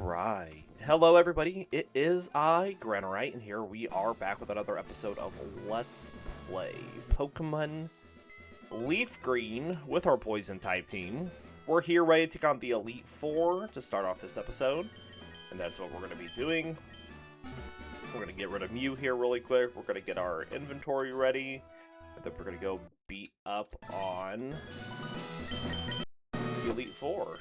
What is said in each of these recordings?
Alright. Hello everybody, it is I, Granorite, and here we are back with another episode of Let's Play Pokemon Leaf Green with our Poison type team. We're here ready to take on the Elite Four to start off this episode, and that's what we're going to be doing. We're going to get rid of Mew here really quick, we're going to get our inventory ready, and then we're going to go beat up on the Elite Four.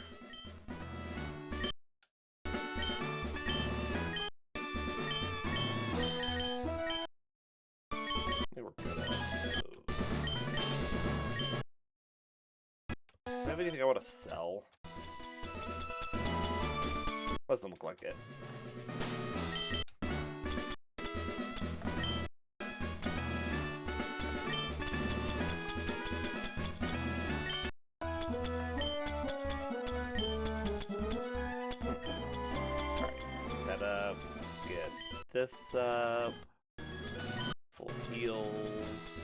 Do I have anything I want to sell? Doesn't look like it. Alright, let's get that up. Get this up. Full heals.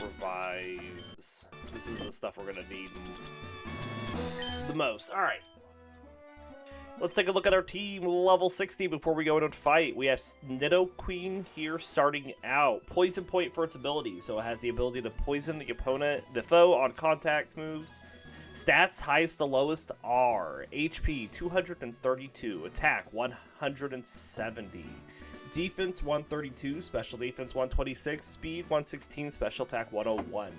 Revives. This is the stuff we're gonna need the most. Alright. Let's take a look at our team, level 60, before we go into a fight. We have Nidoqueen here starting out. Poison point for its ability, so it has the ability to poison the opponent, the foe on contact moves. Stats, highest to lowest are HP 232, attack 170. Defense 132, special defense 126, speed 116, special attack 101.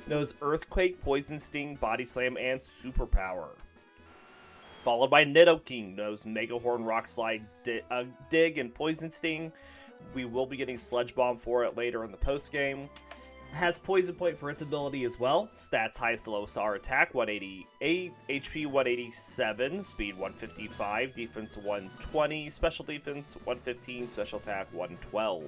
Knows Earthquake, Poison Sting, Body Slam, and Superpower. Followed by Nidoking, knows Mega Horn, Rock Slide, Dig, and Poison Sting. We will be getting Sludge Bomb for it later in the post game. Has Poison Point for its ability as well. Stats highest to lowest are attack 188, HP 187, speed 155, defense 120, special defense 115, special attack 112.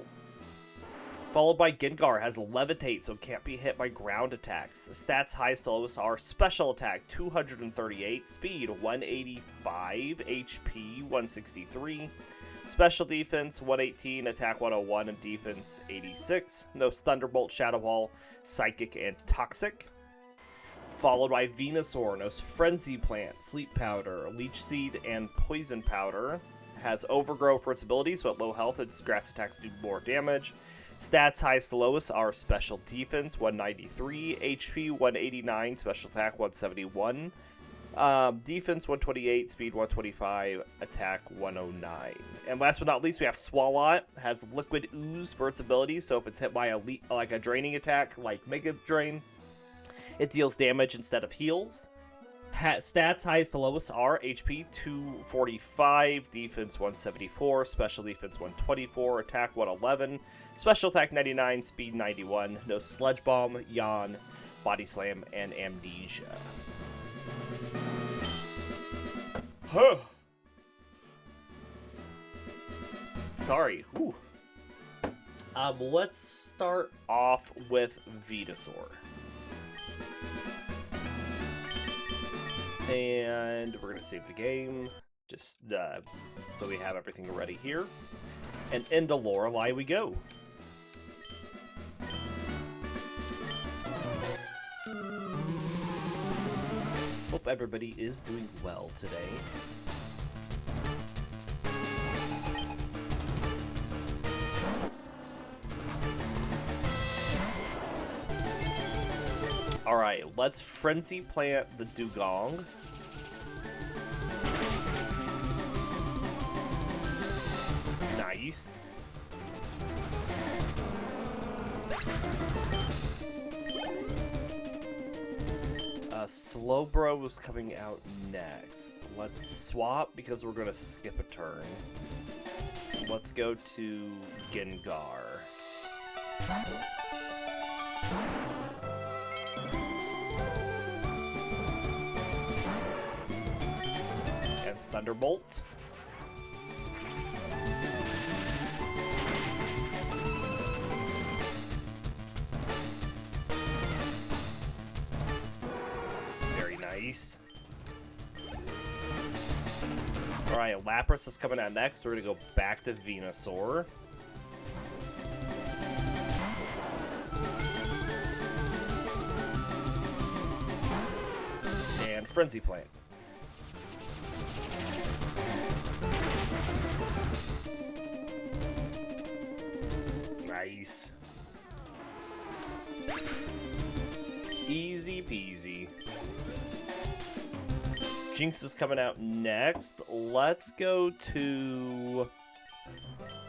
Followed by Gengar, has Levitate, so it can't be hit by ground attacks. Stats highest to lowest are special attack 238, speed 185, HP 163. Special defense 118, attack 101, and defense 86. Knows Thunderbolt, Shadow Ball, Psychic, and Toxic. Followed by Venusaur, knows Frenzy Plant, Sleep Powder, Leech Seed, and Poison Powder. Has Overgrow for its ability, so at low health its grass attacks do more damage. Stats highest to lowest are special defense 193, HP 189, special attack 171. Defense 128, speed 125, attack 109. And last but not least, we have Swalot. Has Liquid Ooze for its ability, so if it's hit by a draining attack like Mega Drain, it deals damage instead of heals. Stats highest to lowest are HP 245, defense 174, special defense 124, attack 111, special attack 99, speed 91. No Sludge Bomb, Yawn, Body Slam, and Amnesia. Huh. Sorry. Whew. Let's start off with Venusaur. And we're going to save the game, just so we have everything ready here. And into Lorelei we go. Hope everybody is doing well today. Alright, let's Frenzy Plant the Dugong. Nice. Slowbro is coming out next. Let's swap because we're going to skip a turn. Let's go to Gengar. And Thunderbolt. Nice. Alright, Lapras is coming out next. We're going to go back to Venusaur. Frenzy Plant. Nice. Easy peasy. Jinx is coming out next. Let's go to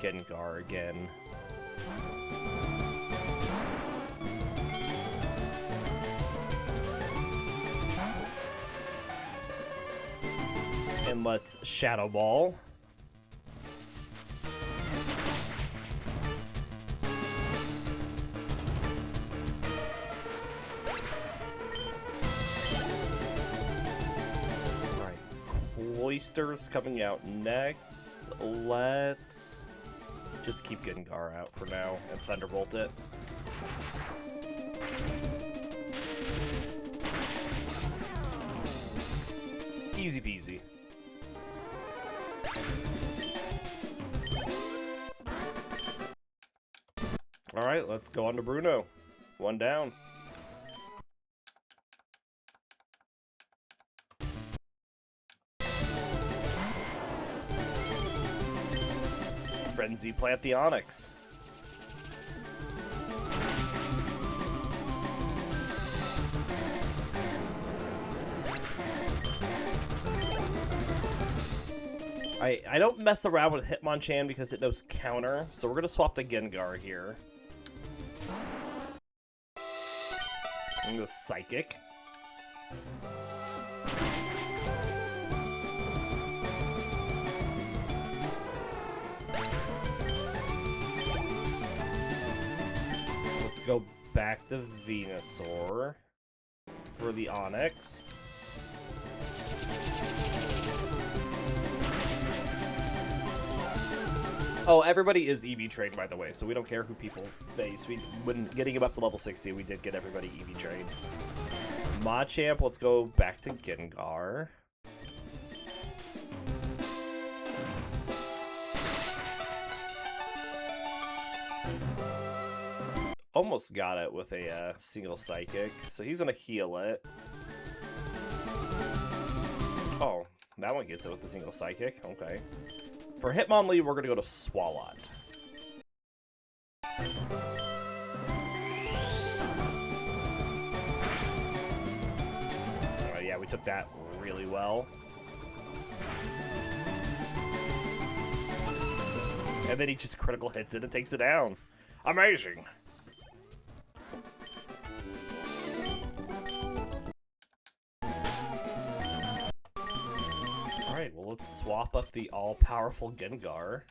Gengar again. And let's Shadow Ball. Alright, Cloyster's coming out next. Let's just keep Gengar out for now and Thunderbolt it. Easy peasy. Alright, let's go on to Bruno. One down. Frenzy Plant the Onyx. I don't mess around with Hitmonchan because it knows counter, so we're going to swap to Gengar here. I'm going to Psychic. Let's go back to Venusaur for the Onyx. Oh, everybody is EV trained, by the way, so we don't care who people face. When getting him up to level 60, we did get everybody EV trained. Machamp, let's go back to Gengar. Almost got it with a single Psychic, so he's going to heal it. Oh, that one gets it with a single Psychic, okay. For Hitmonlee, we're going to go to Swalot. Yeah, we took that really well. And then he just critical hits it and takes it down. Amazing! Alright, well, let's swap up the all-powerful Gengar.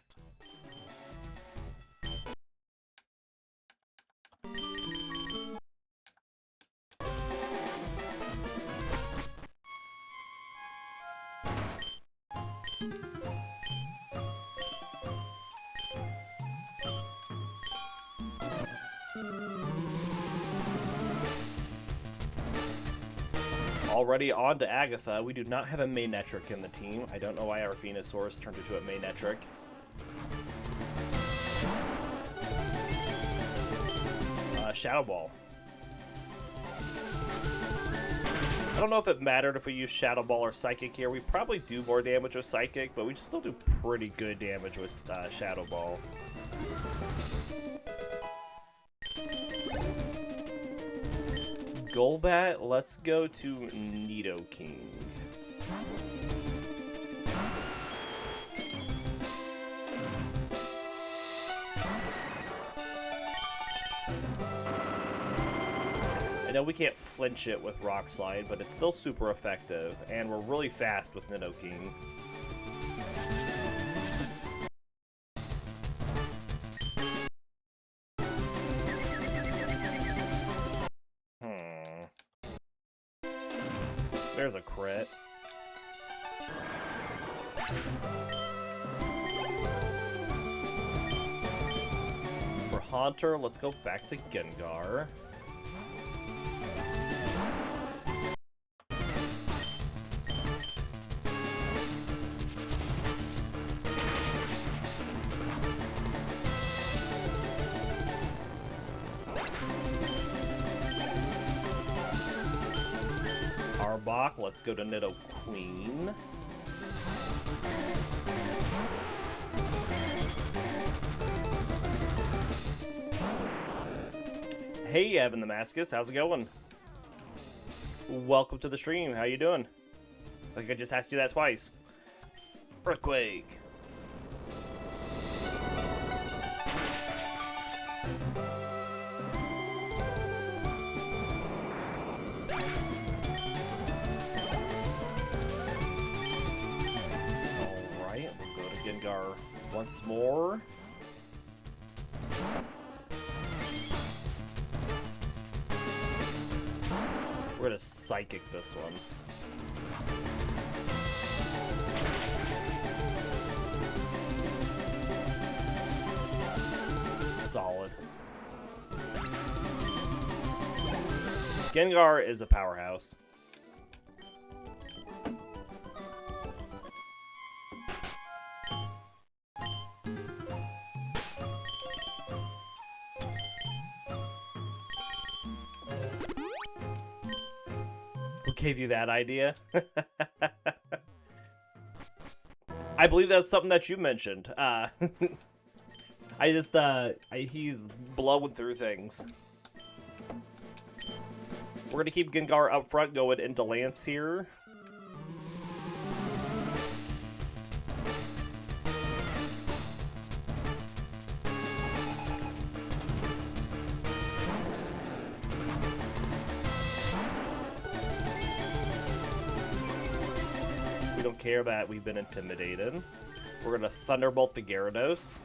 Already on to Agatha. We do not have a Manectric in the team. I don't know why our Venusaur turned into a Manectric. Shadow Ball. I don't know if it mattered if we use Shadow Ball or Psychic here. We probably do more damage with Psychic, but we still do pretty good damage with Shadow Ball. Golbat, let's go to Nidoking. I know we can't flinch it with Rock Slide, but it's still super effective, and we're really fast with Nidoking. There's a crit. For Haunter, let's go back to Gengar. rock. Let's go to Nidoqueen. Hey, Evan Damascus, how's it going? Welcome to the stream. How you doing? I think I just asked you that twice. Earthquake. Alright, we'll go to Gengar once more. We're gonna Psychic this one. Solid. Gengar is a powerhouse. Who gave you that idea? I believe that's something that you mentioned. He's blowing through things. We're gonna keep Gengar up front going into Lance here. We don't care that we've been intimidated. We're gonna Thunderbolt the Gyarados.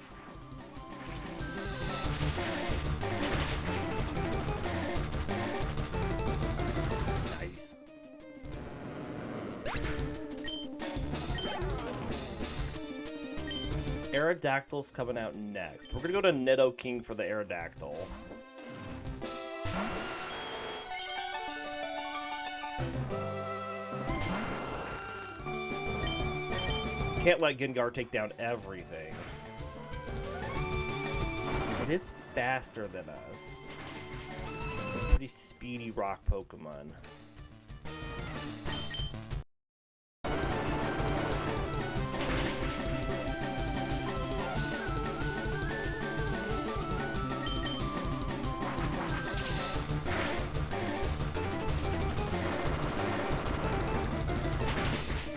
Nice. Aerodactyl's coming out next. We're gonna go to Nidoking for the Aerodactyl. Can't let Gengar take down everything. It is faster than us. Pretty speedy rock Pokemon.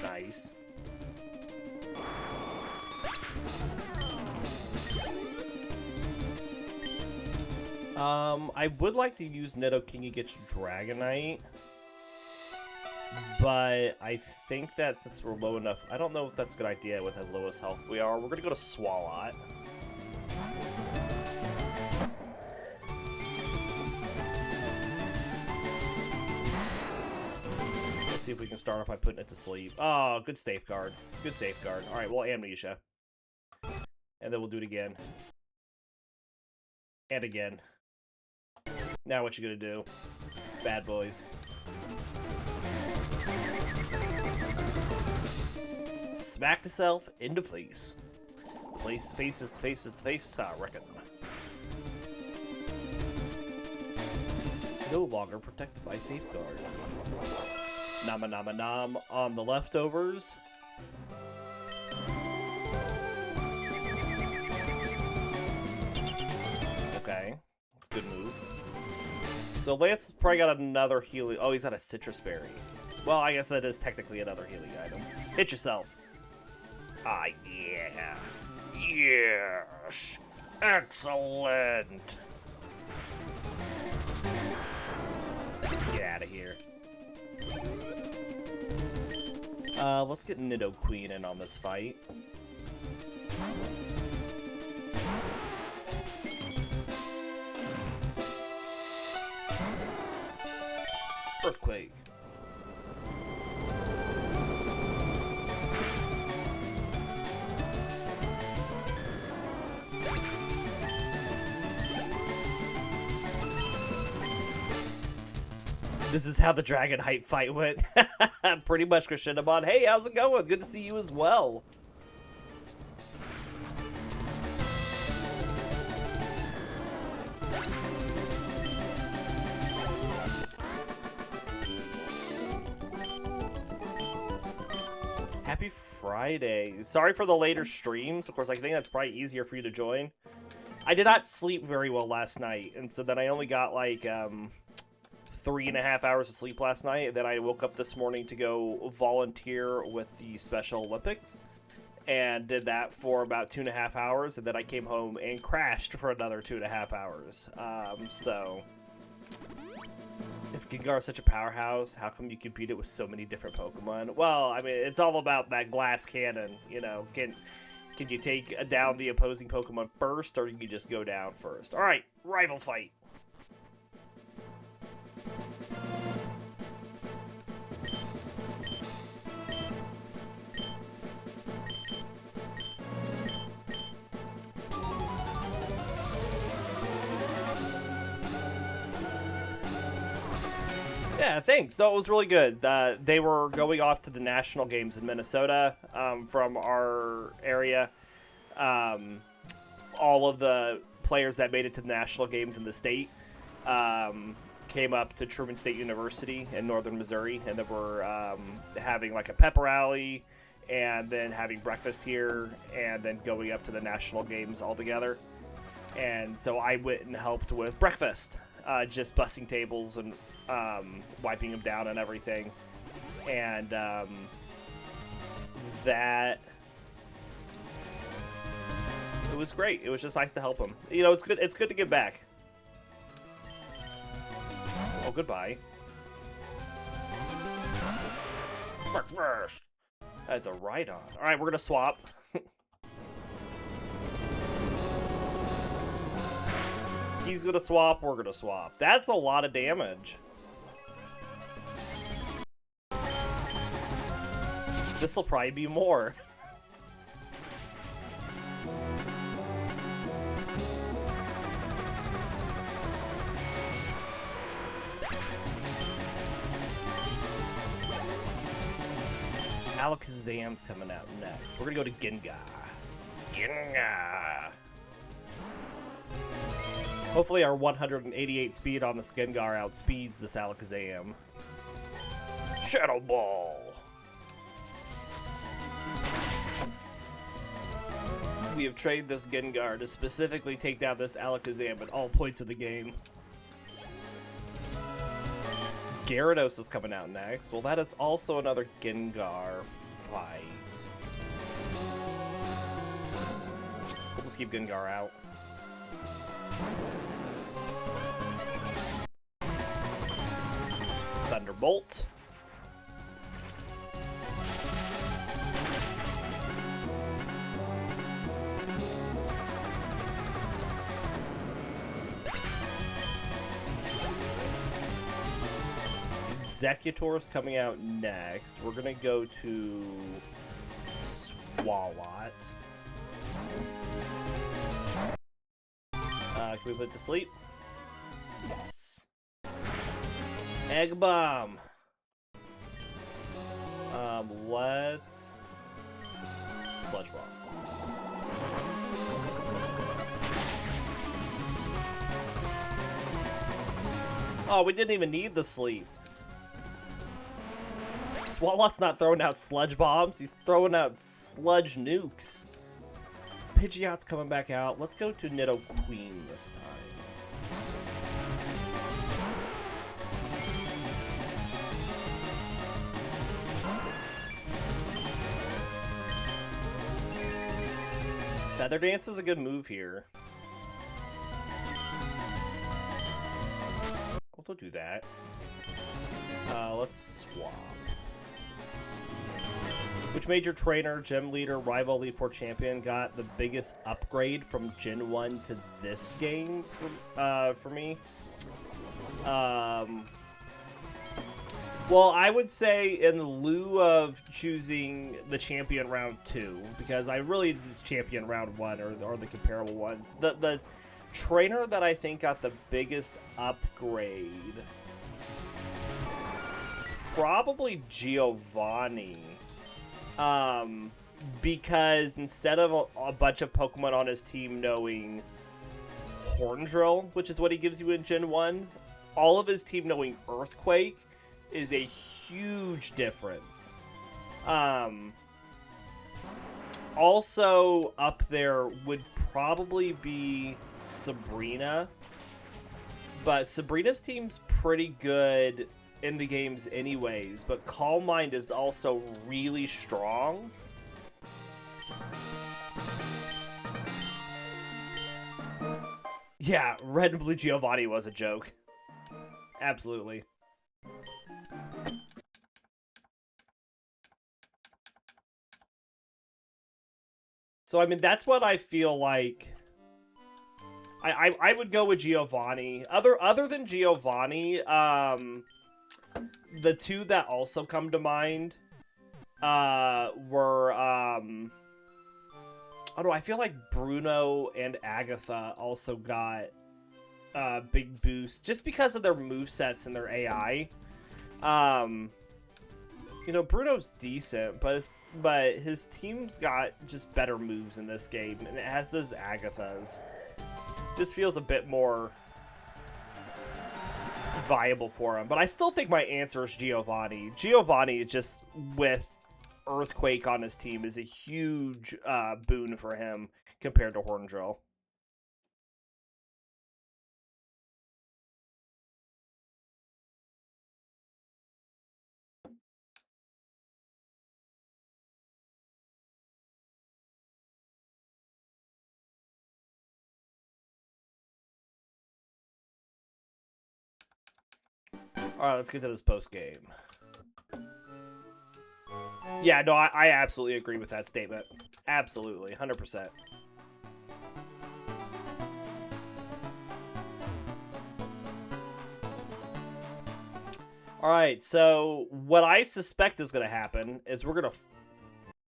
Nice. I would like to use Nidoking against Dragonite, but I think that since we're low enough, I don't know if that's a good idea with as low as health we are. We're gonna go to Swalot. Let's see if we can start off by putting it to sleep. Oh, good safeguard. Good safeguard. Alright, well, Amnesia. And then we'll do it again. And again. Now what you gonna do? Bad boys. Smack the self in the face. Face is to face is to face, I reckon. No longer protected by safeguard. Nama nama nam on the leftovers. Okay, that's a good move. So Lance probably got another healing. Oh, he's got a citrus berry. Well, I guess that is technically another healing item. Hit yourself. Ah, yeah. Yes. Excellent. Get out of here. Let's get Nidoqueen in on this fight. Earthquake. This is how the Dragon Hype fight went. Pretty much, Krishinamon. Hey, how's it going? Good to see you as well. happy Friday. Sorry for the later streams. Of course, I think that's probably easier for you to join. I did not sleep very well last night, and so then I only got like 3.5 hours of sleep last night, and then I woke up this morning to go volunteer with the Special Olympics, and did that for about 2.5 hours, and then I came home and crashed for another 2.5 hours. So... If Gengar is such a powerhouse, how come you compete it with so many different Pokemon? Well, I mean, it's all about that glass cannon, you know. Can you take down the opposing Pokemon first, or can you just go down first? Alright, rival fight. Yeah, thanks. No, it was really good. They were going off to the national games in Minnesota from our area. All of the players that made it to the national games in the state came up to Truman State University in northern Missouri, and then we're having like a pep rally, and then having breakfast here, and then going up to the national games all together. And so I went and helped with breakfast, just bussing tables and wiping them down and everything, and that it was great. It was just nice to help them. You know, it's good. It's good to give back. Oh, goodbye. Breakfast. That's a Rhydon. All right, we're gonna swap. He's gonna swap. We're gonna swap. That's a lot of damage. This'll probably be more. Alakazam's coming out next. We're gonna go to Gengar. Gengar. Hopefully our 188 speed on the Gengar outspeeds this Alakazam. Shadow Ball. We have trained this Gengar to specifically take down this Alakazam at all points of the game. Gyarados is coming out next. Well, that is also another Gengar fight. We'll just keep Gengar out. Thunderbolt. Executor's coming out next. We're gonna go to Swalot. Can we put it to sleep? Yes. Egg Bomb. Let's Sludge Bomb. Oh, we didn't even need the sleep. Swalot's not throwing out sludge bombs, he's throwing out sludge nukes. Pidgeot's coming back out. Let's go to Nidoqueen this time. Feather Dance is a good move here. We'll do that. Let's swap. Which major trainer, gym leader, rival Elite Four champion got the biggest upgrade from Gen 1 to this game for me? Well, I would say in lieu of choosing the champion round 2, because I really just champion round 1 or the comparable ones. The trainer that I think got the biggest upgrade, probably Giovanni. Because instead of a bunch of Pokemon on his team knowing Horn Drill, which is what he gives you in Gen 1, all of his team knowing Earthquake is a huge difference. Also up there would probably be Sabrina. But Sabrina's team's pretty good in the games anyways, but Calm Mind is also really strong. Yeah, Red and Blue Giovanni was a joke. Absolutely. So, I mean, that's what I feel like. I would go with Giovanni. Other than Giovanni, the two that also come to mind were I don't know, I feel like Bruno and Agatha also got big boost just because of their movesets and their AI. You know, Bruno's decent, but his team's got just better moves in this game, and it has this Agatha's. Just feels a bit more viable for him. But I still think my answer is Giovanni. Giovanni, just with Earthquake on his team, is a huge boon for him compared to Horndrill. Alright, let's get to this post-game. Yeah, no, I absolutely agree with that statement. Absolutely, 100%. Alright, so what I suspect is going to happen is we're going to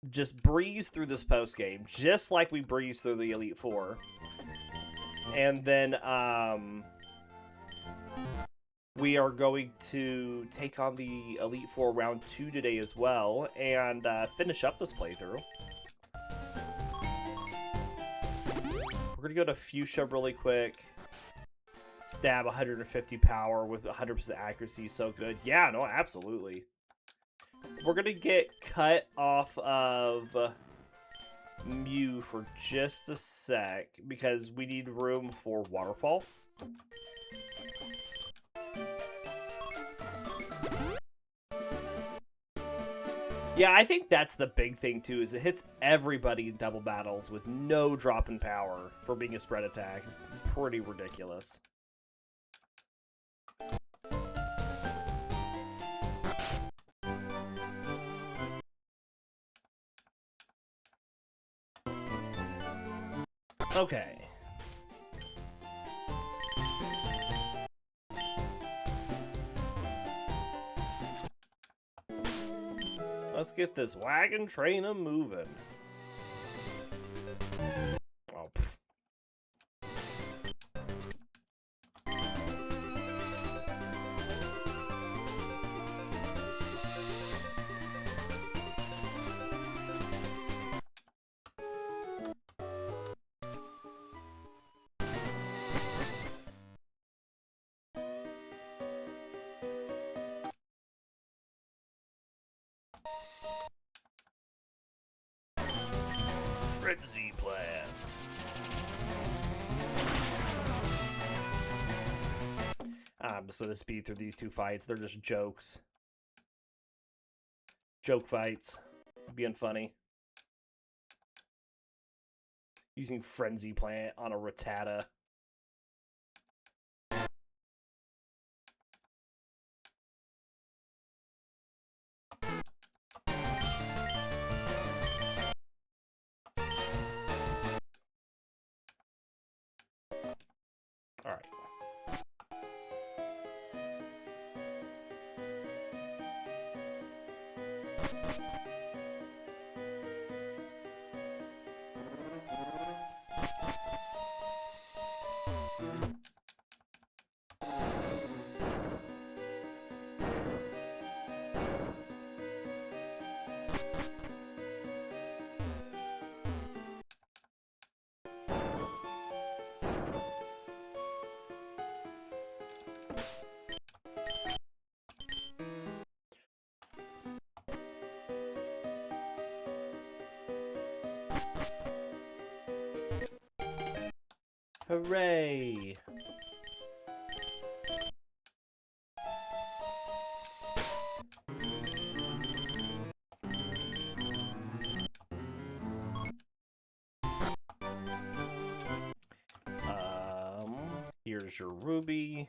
just breeze through this post-game, just like we breezed through the Elite Four. And then, we are going to take on the Elite Four Round 2 today as well, and finish up this playthrough. We're going to go to Fuchsia really quick. Stab 150 power with 100% accuracy, so good. Yeah, no, absolutely. We're going to get cut off of Mew for just a sec, because we need room for Waterfall. Yeah, I think that's the big thing, too, is it hits everybody in double battles with no drop in power for being a spread attack. It's pretty ridiculous. Okay. Let's get this wagon train a-moving. Oh, pfft. Frenzy plans. I'm just gonna speed through these two fights. They're just jokes. Joke fights. Being funny. Using Frenzy Plant on a Rattata. Alright. Hooray! Here's your ruby.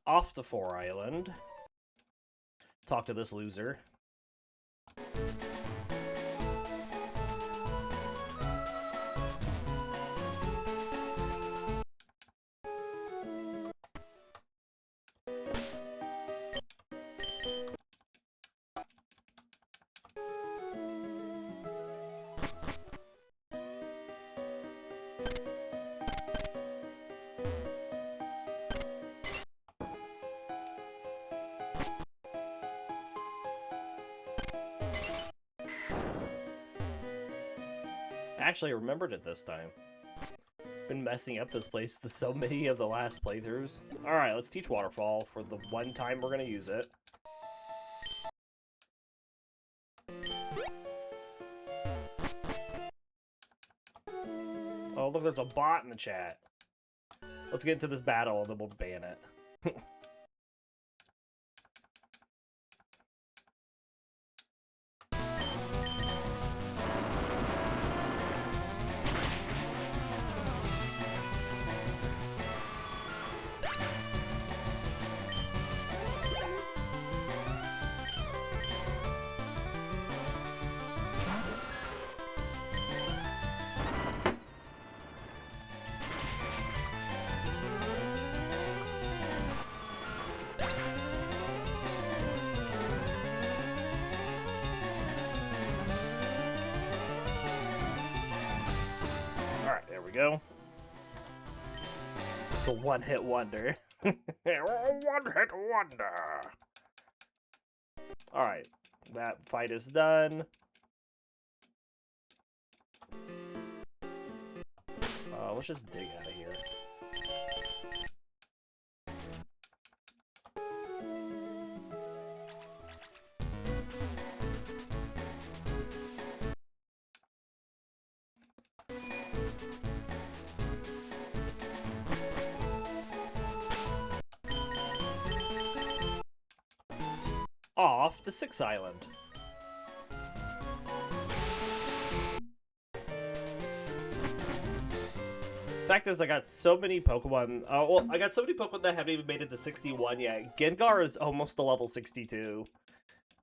Off the 4 island. Talk to this loser. Actually, I remembered it this time. Been messing up this place to so many of the last playthroughs. Alright, let's teach Waterfall for the one time we're gonna use it. Oh, look, there's a bot in the chat. Let's get into this battle and then we'll ban it. Go. It's a one-hit wonder. One-hit wonder. Alright, that fight is done. Let's just dig out of here. Off to 6 Island. Fact is, I got so many Pokemon. Well, I got so many Pokemon that haven't even made it to 61 yet. Gengar is almost to level 62.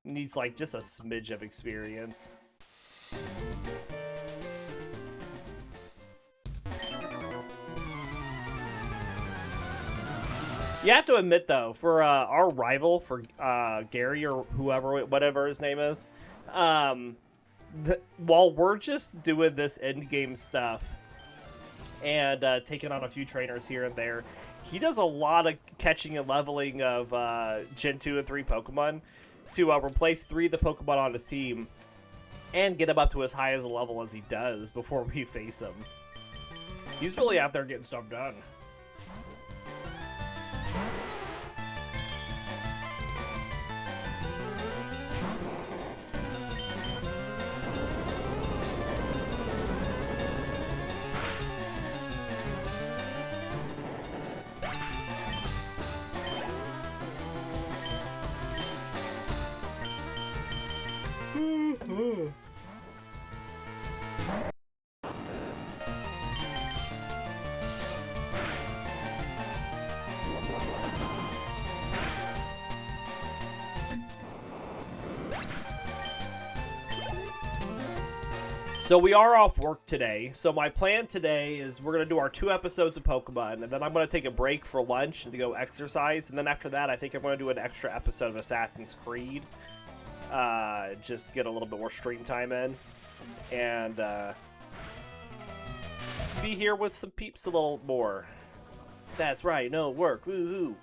Needs like just a smidge of experience. You have to admit, though, for our rival, for Gary or whoever, whatever his name is, while we're just doing this end-game stuff and taking on a few trainers here and there, he does a lot of catching and leveling of Gen 2 and 3 Pokemon to replace 3 of the Pokemon on his team and get him up to as high as a level as he does before we face him. He's really out there getting stuff done. So we are off work today. So my plan today is we're going to do our 2 episodes of Pokemon, and then I'm going to take a break for lunch and to go exercise. And then after that, I think I'm going to do an extra episode of Assassin's Creed. Just get a little bit more stream time in. And be here with some peeps a little more. That's right, no work. Woohoo.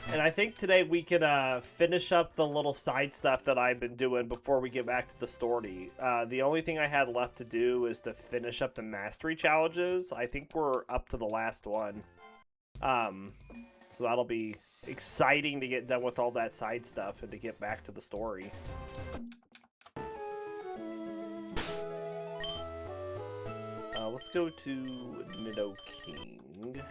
And I think today we can finish up the little side stuff that I've been doing before we get back to the story. The only thing I had left to do is to finish up the mastery challenges. I think we're up to the last one. So that'll be exciting to get done with all that side stuff and to get back to the story. Let's go to Nidoking.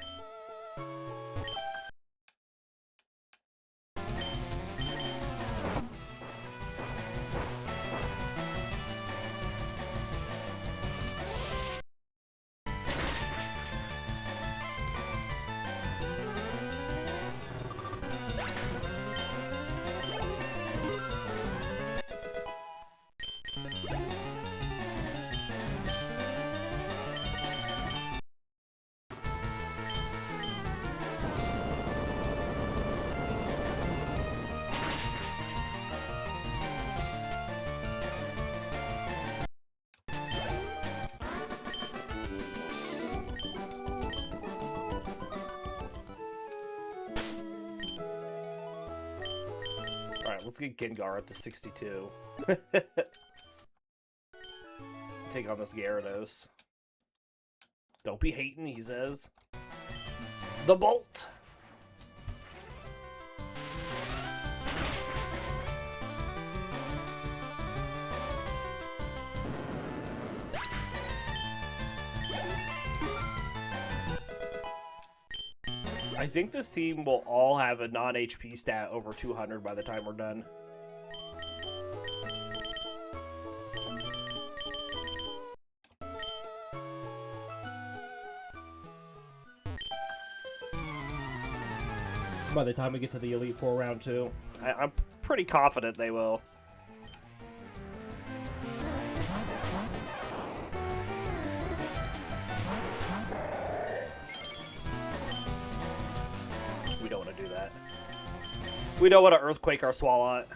Alright, let's get Gengar up to 62. Take on this Gyarados. Don't be hating, he says. The Bolt! I think this team will all have a non-HP stat over 200 by the time we're done. By the time we get to the Elite Four round 2. I'm pretty confident they will. We don't want to do that. We don't want to Earthquake our Swalot.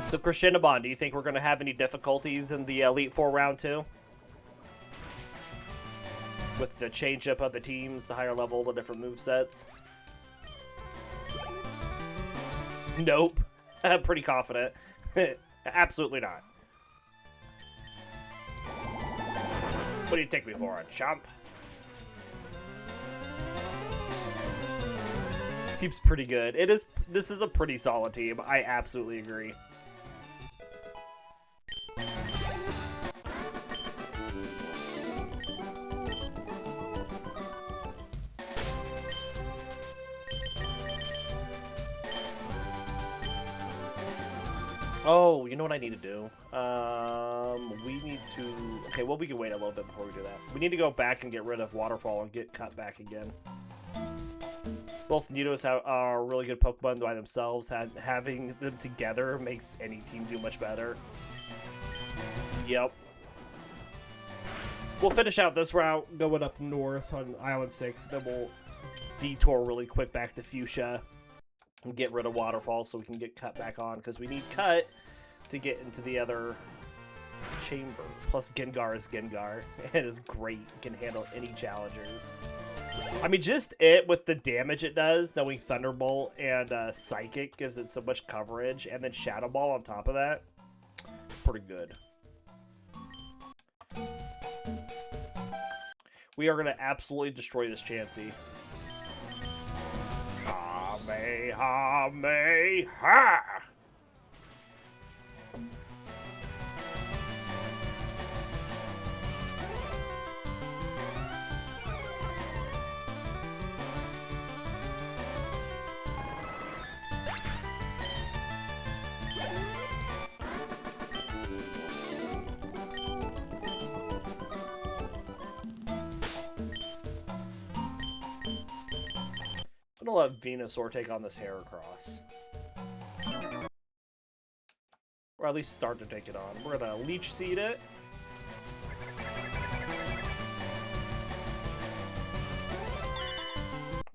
So, Crescendabon, do you think we're going to have any difficulties in the Elite Four round 2? With the change-up of the teams, the higher level, the different movesets? Nope. I'm pretty confident. Absolutely not. What do you take me for, a chump? Seems pretty good. It is. This is a pretty solid team. I absolutely agree. Oh, you know what I need to do? We need to... Okay, well, we can wait a little bit before we do that. We need to go back and get rid of Waterfall and get cut back again. Both Nidos are really good Pokemon by themselves. Having them together makes any team do much better. Yep. We'll finish out this route going up north on Island 6. Then we'll detour really quick back to Fuchsia and get rid of Waterfall so we can get Cut back on, because we need Cut to get into the other chamber. Plus Gengar is Gengar. It is great. It can handle any challengers. I mean, just it with the damage it does, knowing Thunderbolt and Psychic gives it so much coverage, and then Shadow Ball on top of that, pretty good. We are going to absolutely destroy this Chansey. Ha! I'm gonna let Venusaur take on this Heracross. Or at least start to take it on. We're gonna Leech Seed it.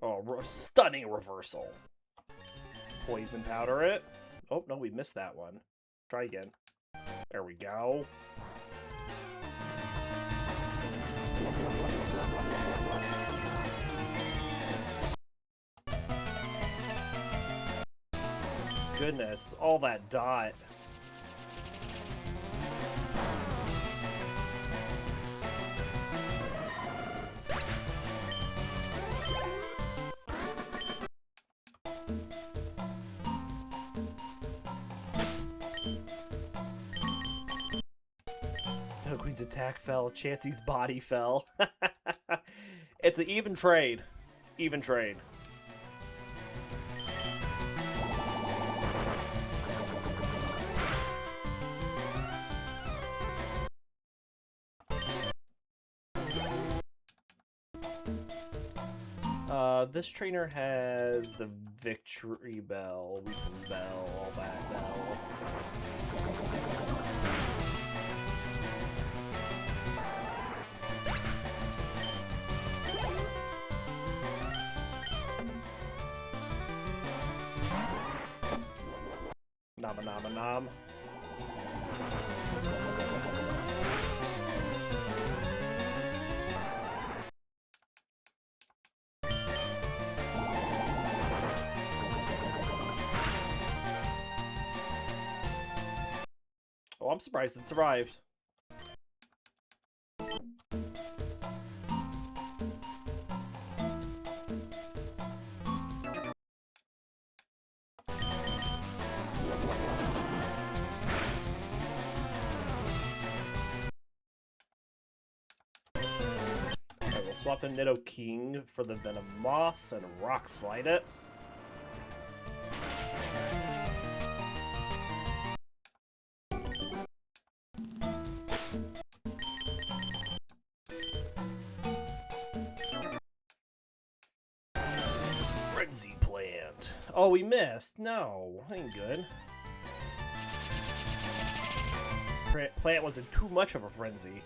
Oh, stunning reversal. Poison Powder it. Oh, no, we missed that one. Try again. There we go. Goodness, all that dot. Nidoqueen's attack fell. Chansey's body fell. It's an even trade. Even trade. This trainer has the Victory Bell, Weeping Bell, all that bell. Nom nom nom. Oh, I'm surprised it survived. Okay, we'll swap in Nidoking for the Venom Moth and Rock Slide it. Frenzy Plant. Oh, we missed. No, ain't good. Plant wasn't too much of a frenzy.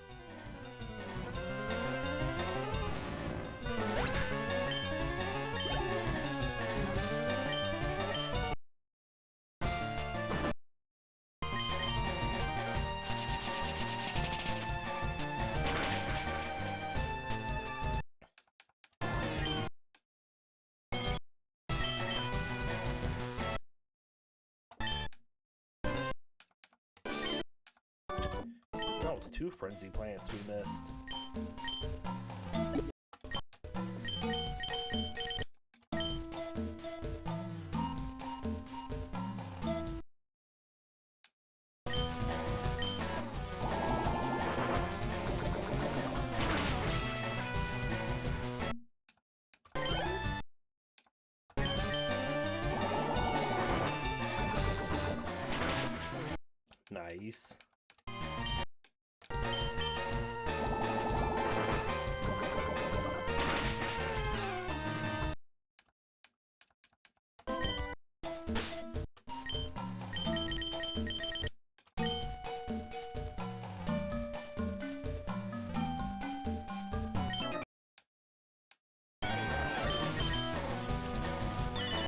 That was 2 frenzy plants we missed. Nice.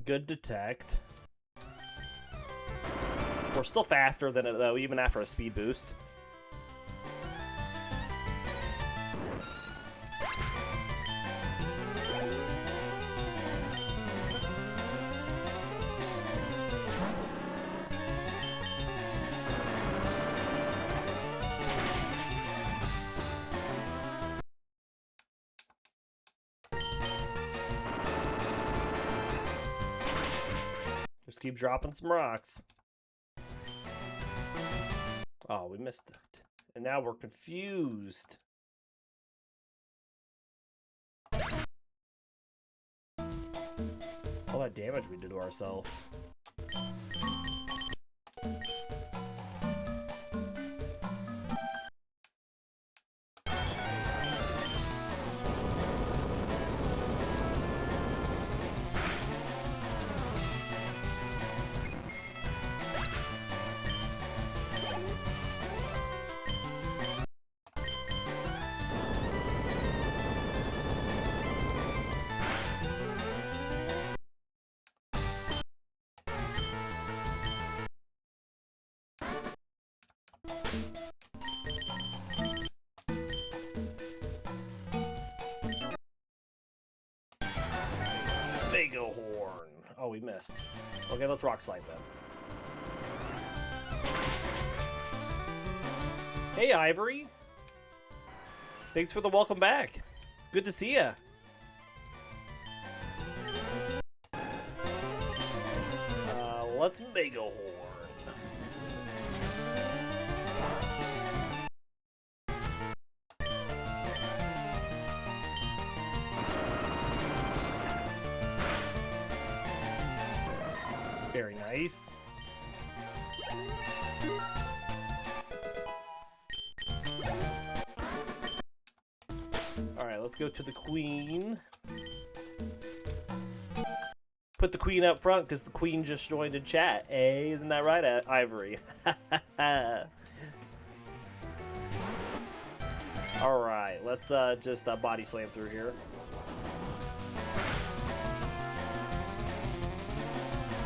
Good detect. We're still faster than it though, even after a speed boost. Just keep dropping some rocks. Oh, we missed it. And now we're confused. All that damage we did to ourselves. Mega Horn. Oh, we missed. Okay, let's Rock Slide then. Hey, Ivory. Thanks for the welcome back. It's good to see ya. Let's Mega Horn. Very nice. Alright, let's go to the Queen. Put the Queen up front because the Queen just joined in chat. Hey, isn't that right, Ivory? Alright, let's just body slam through here.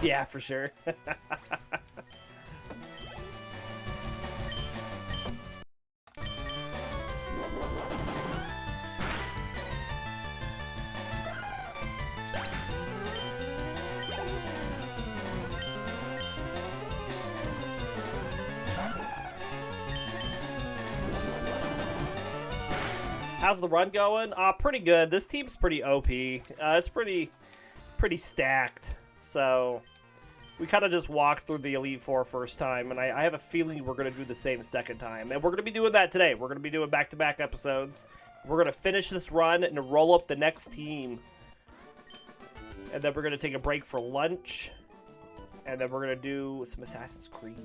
Yeah, for sure. How's the run going? Pretty good. This team's pretty OP. It's pretty stacked. So we kind of just walked through the Elite Four first time, and I have a feeling we're going to do the same second time. And we're going to be doing that today. We're going to be doing back-to-back episodes. We're going to finish this run and roll up the next team. And then we're going to take a break for lunch. And then we're going to do some Assassin's Creed.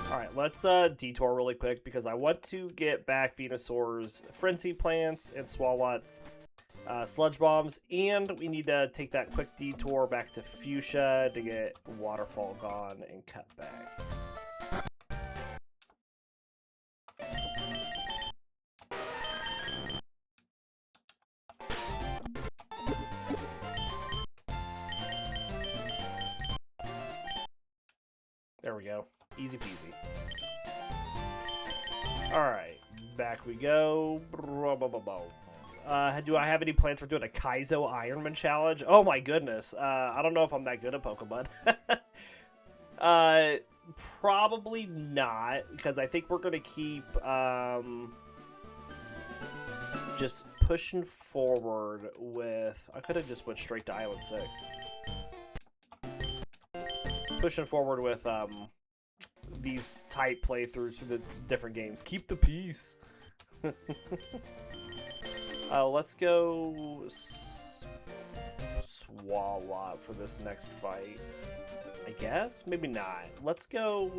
Alright, let's detour really quick because I want to get back Venusaur's Frenzy Plants and Swalot's Sludge Bombs, and we need to take that quick detour back to Fuchsia to get Waterfall gone and cut back. There we go. Easy peasy. Alright, back we go. Do I have any plans for doing a Kaizo Ironman challenge? Oh my goodness. I don't know if I'm that good at Pokemon. Probably not, because I think we're going to keep just pushing forward with... I could have just went straight to Island 6. Pushing forward with these tight playthroughs for the different games. Keep the peace. Let's go Swalot for this next fight. I guess? Maybe not. Let's go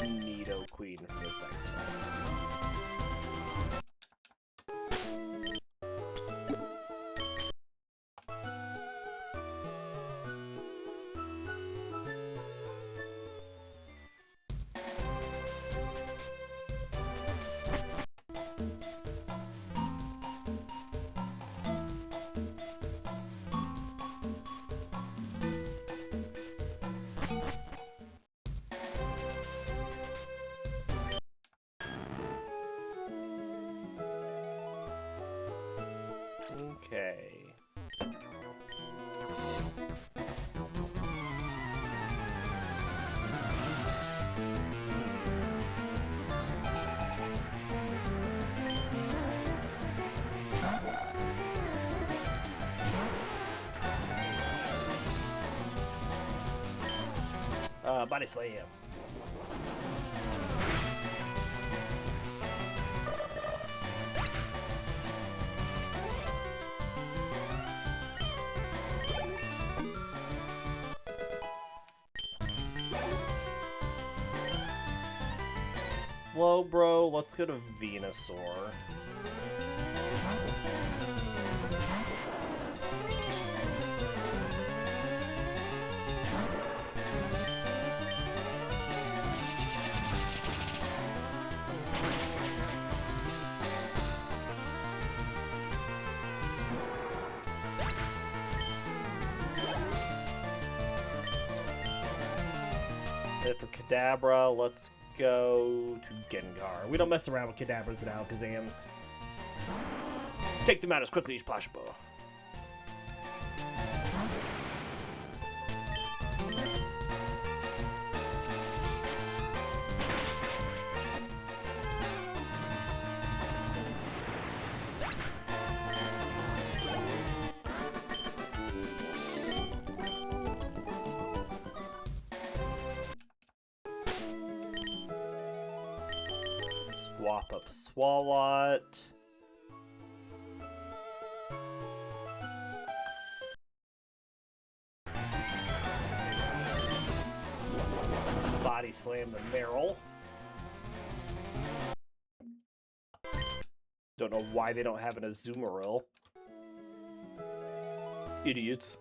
Nidoqueen for this next fight. Okay. Body slam. Slow, bro. Let's go to Venusaur. And for Kadabra, let's go to Gengar. We don't mess around with Kadabras and Alakazams. Take them out as quickly as possible. Swap up Swalot. Body slam the Meryl. Don't know why they don't have an Azumarill. Idiots.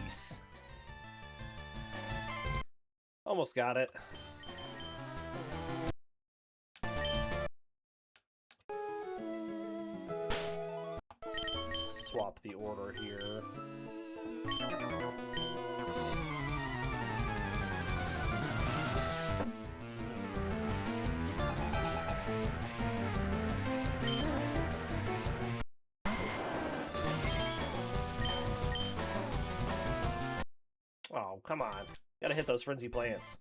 Nice. Almost got it. Swap the order here. Oh, come on. Gotta hit those frenzy plants.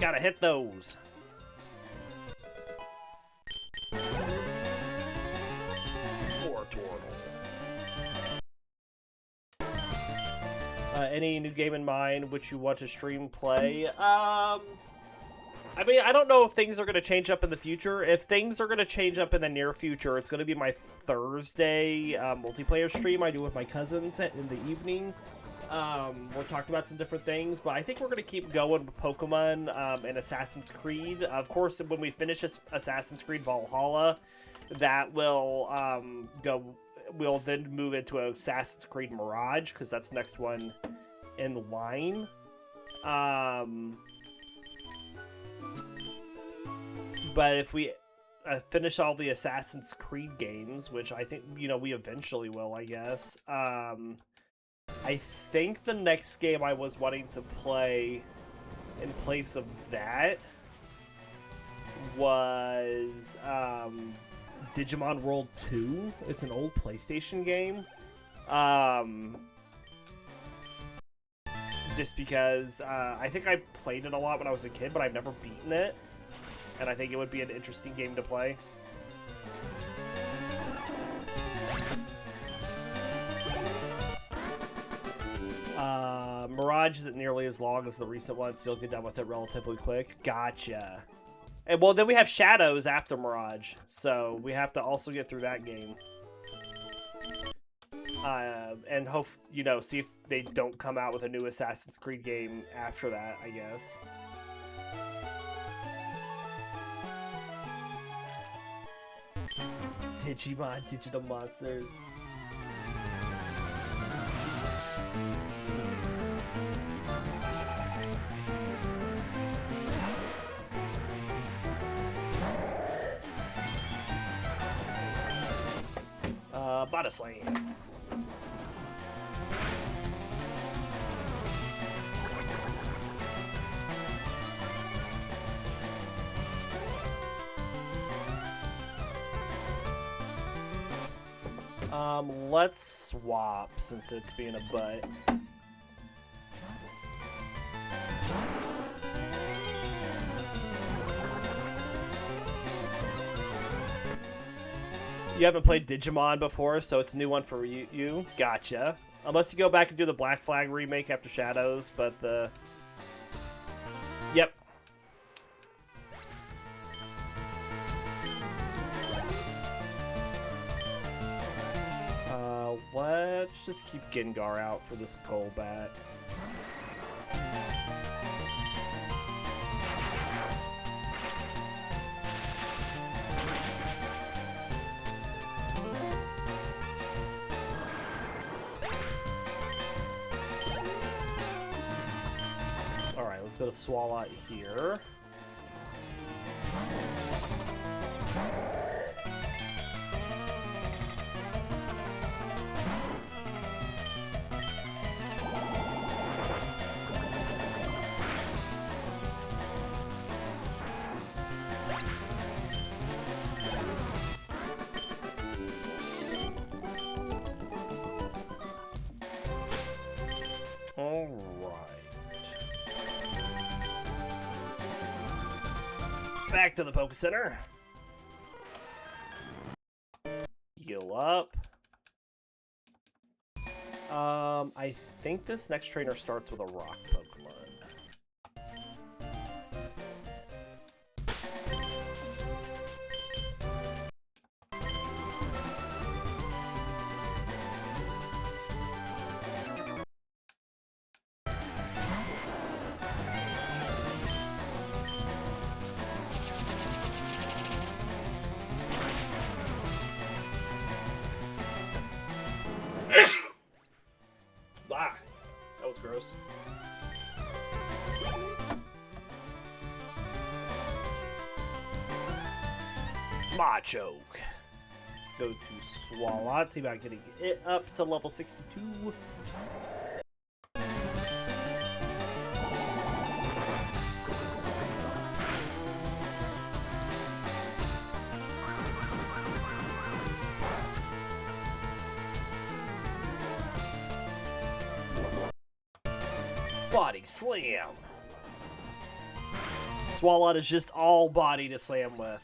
Gotta hit those. Poor Tortle. Any new game in mind which you want to stream play? I mean, I don't know if things are going to change up in the future. If things are going to change up in the near future, it's going to be my Thursday multiplayer stream I do with my cousins in the evening. We'll talk about some different things, but I think we're going to keep going with Pokemon and Assassin's Creed. Of course, when we finish Assassin's Creed Valhalla, that will we'll then move into Assassin's Creed Mirage, because that's the next one in line. But if we finish all the Assassin's Creed games, which I think, we eventually will, I guess, I think the next game I was wanting to play in place of that was Digimon World 2. It's an old PlayStation game. Just because I think I played it a lot when I was a kid, but I've never beaten it. And I think it would be an interesting game to play. Mirage isn't nearly as long as the recent one, so you'll get done with it relatively quick. Gotcha. And well, then we have Shadows after Mirage, so we have to also get through that game. And hope, see if they don't come out with a new Assassin's Creed game after that, I guess. Digimon, Digital Monsters. Body slam. Let's swap since it's being a butt. You haven't played Digimon before, so it's a new one for you. Gotcha. Unless you go back and do the Black Flag remake after Shadows, but the... Yep. Let's just keep Gengar out for this Golbat. let's go to Swalot here. Back to the Poke Center. Heal up. I think this next trainer starts with a rock Pokemon. That was gross. Machoke. Let's go to Swalot. See about getting it up to level 62. Body slam. Swalot is just all body to slam with.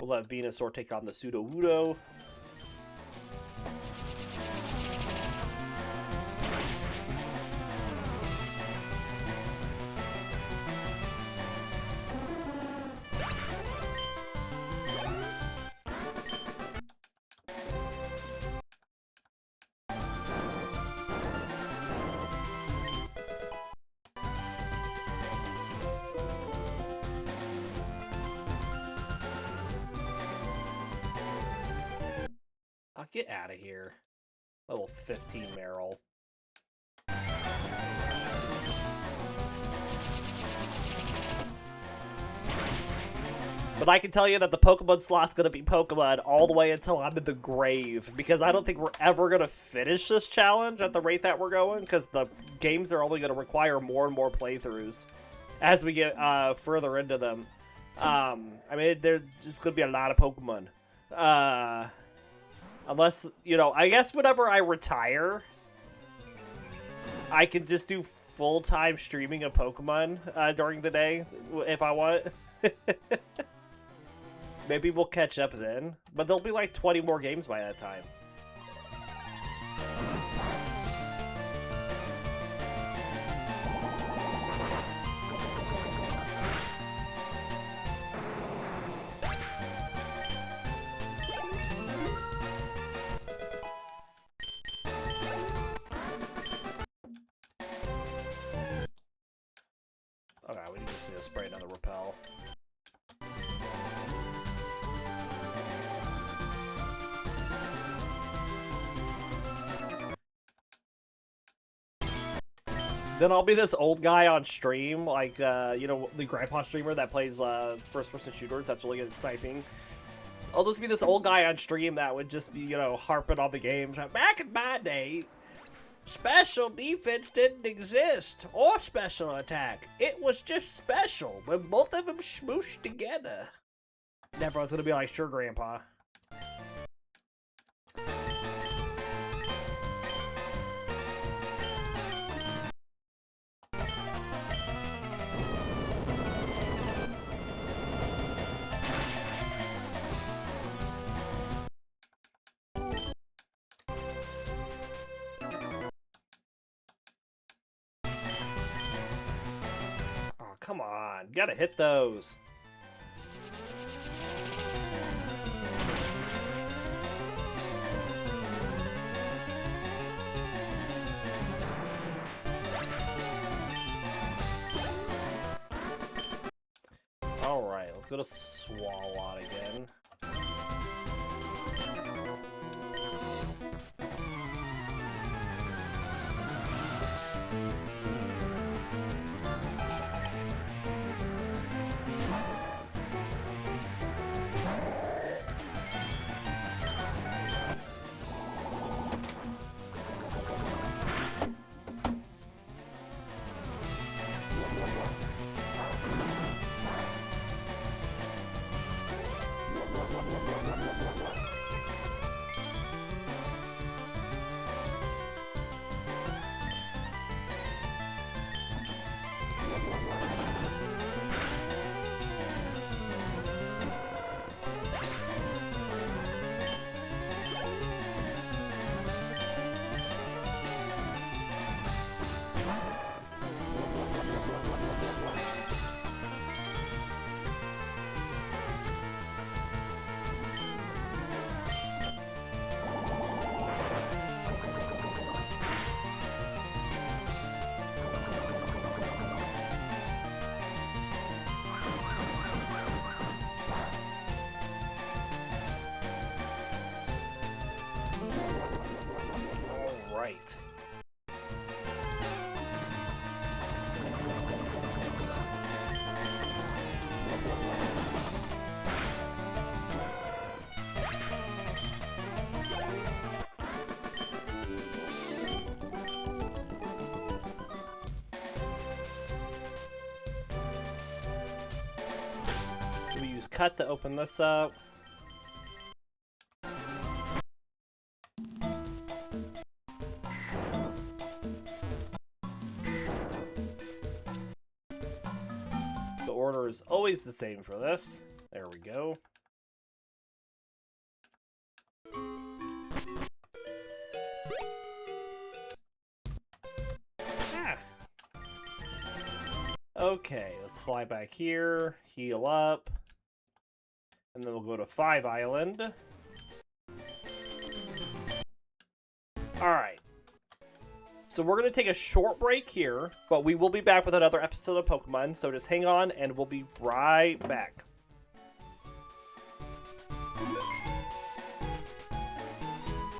We'll let Venusaur take on the Sudowoodo. Get out of here. Level 15 Meryl. But I can tell you that the Pokemon slot's going to be Pokemon all the way until I'm in the grave. Because I don't think we're ever going to finish this challenge at the rate that we're going. Because the games are only going to require more and more playthroughs as we get further into them. I mean, there's just going to be a lot of Pokemon. Unless, you know, I guess whenever I retire, I can just do full-time streaming of Pokemon during the day, if I want. Maybe we'll catch up then. But there'll be like 20 more games by that time. Okay, we just need to spray another repel. Then I'll be this old guy on stream, like, you know, the grandpa streamer that plays first-person shooters that's really good at sniping. I'll just be this old guy on stream that would just be, you know, harping on the games. Back in my day, special defense didn't exist, or special attack. It was just special when both of them smooshed together. And everyone's gonna be like, sure, Grandpa. Come on, you gotta hit those. Alright, let's go to Swalot again. Right. So we use cut to open this up. The order is always the same for this. There we go. Ah. Okay, let's fly back here, heal up, and then we'll go to 5 Island. Alright. So we're going to take a short break here, but we will be back with another episode of Pokemon, so just hang on, and we'll be right back.